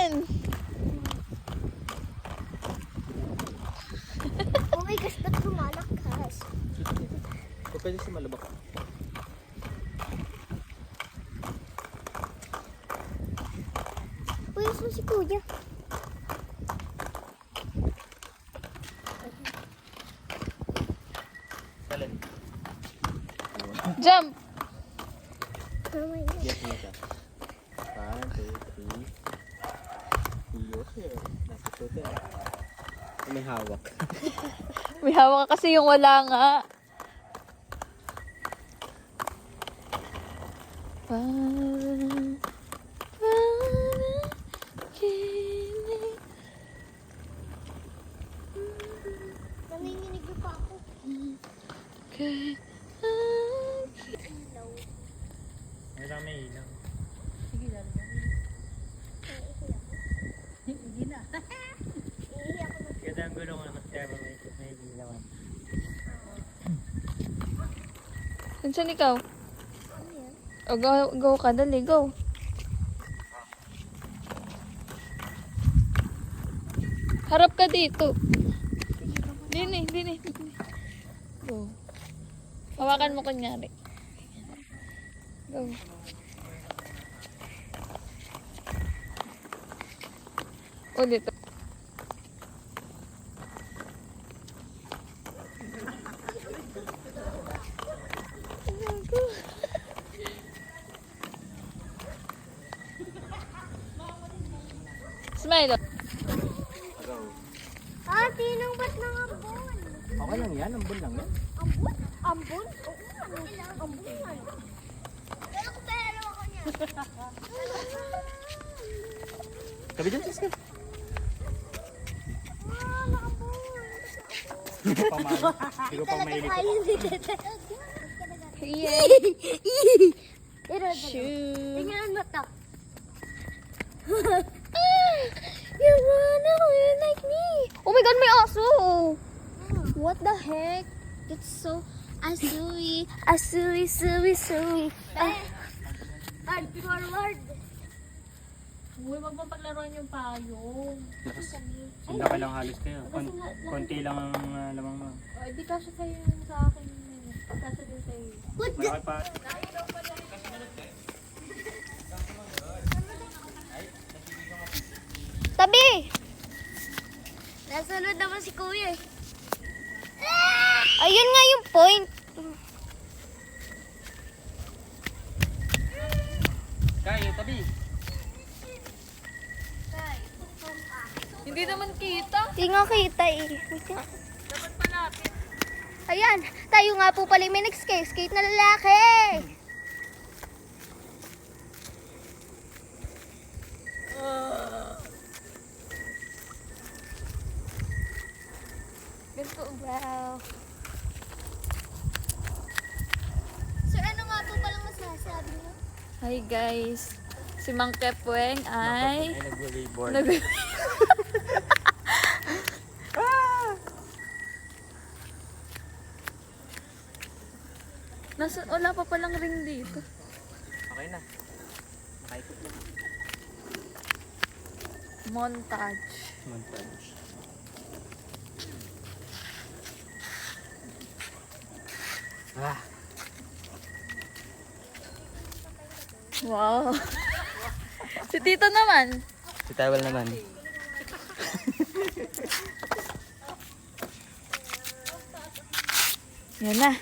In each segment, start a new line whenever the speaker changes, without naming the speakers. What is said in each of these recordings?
natin.
Oh my gosh, ba't lumalakas?
So, pwede si malabak.
Uy, saan si kuya?
Talent.
Jump!
Oh my gosh.
Yes, Mika. 1, 2, 3. Iyos eh. Nasusutin. May hawak.
May hawak ka kasi yung wala nga.
Nanginginig yung pa ako.
Wala may ilaw.
Iihi ako na.
Ganda ang gulong naman kaya may ilaw.
Saan ikaw?
Ano yan?
O, go ka. Dali, go. Harap ka dito. Dini. Go. Hawakan mo kunyari. Go. Ulit. Smile.
Ah, tinong ba't ng ambon?
Okay lang yan. Ambon lang yan.
Ambon? Ambon? Oo, ano? Ambon yan. Pero ako niya.
Sabi dyan, sis ka.
Ah, nakambon.
Hindi ko pa mahilig ko.
Yeah. Shoot.
Tingnan mo to. You wanna win like me?
Oh my god, may aso! What the heck? It's so asui.
Bad forward.
Uy, wag mo paglaruan yung payong.
Sila ka lang halos kayo. Konti lang ang lamang mo.
O, di kasi sa'yo sa akin. Kasi din sa'yo.
Malaki pa.
Tabi! Nasunod naman si kuya eh. Ayun nga yung point.
Kayo, tabi.
Hindi naman kita.
Hindi nga kita eh.
Dapat malapit.
Ayan, tayo nga po pala may nag-skate na lalaki.
Ganito.
Wow. Sir, ano nga po palang masasabi mo?
Hi guys. Si Mang Kepweng ay...
Ay, nag-volleyball.
Wala pa palang ring dito.
Okay na. Nakaikot na.
Montage.
Montage. Ah,
Wow. Si Tito naman.
si Tawel naman.
Yan na.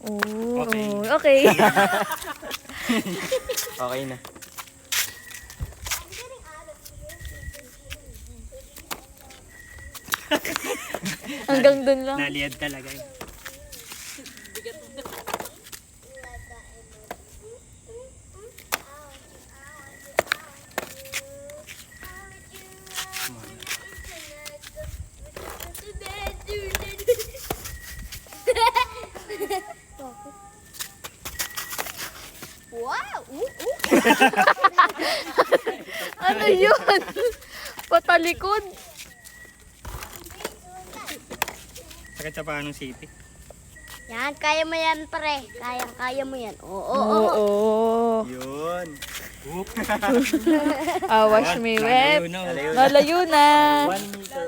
Oh, okay.
Okay na.
Hanggang dun lang.
Naliad talaga yun.
Wow!
Ano yun? Patalikod.
Sakit sa paanong sipi.
Yan, kaya mo yan, pre. Kaya mo yan. Oo.
Oo.
Yun. Whoop.
Wash me wet.
Nalayo na.
Nalayo na.
1 meter.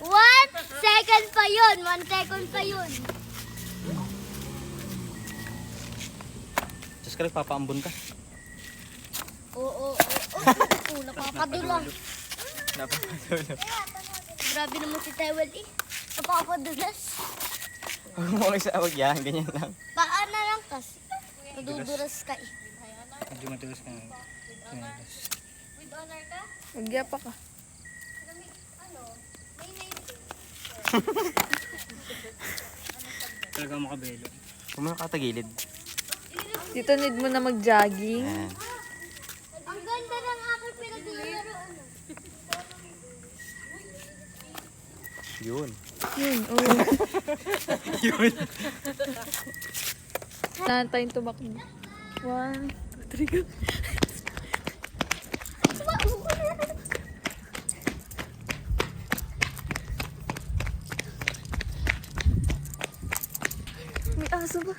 1 second pa yun. 1 second pa yun.
Diyos ka, nagpapaambon ka.
Oo. Napapadulang.
Napapatulo.
Grabe naman si Tewel eh. Napapadulas.
Huwag mo kayo sa awag yan, ganyan lang.
Paan na lang kas. Naduduras ka eh.
Medyo matulos ka na.
Magyapa ka.
Talaga makabelo. Huwag mo nakatagilid.
Dito need mo na mag-jogging.
Yan.
Ang ganda ng aking pinaglalaro.
Yun.
Yun, oo.
Yun.
Nantayin tumakbo. 1, 2, 3, go. May aso ba?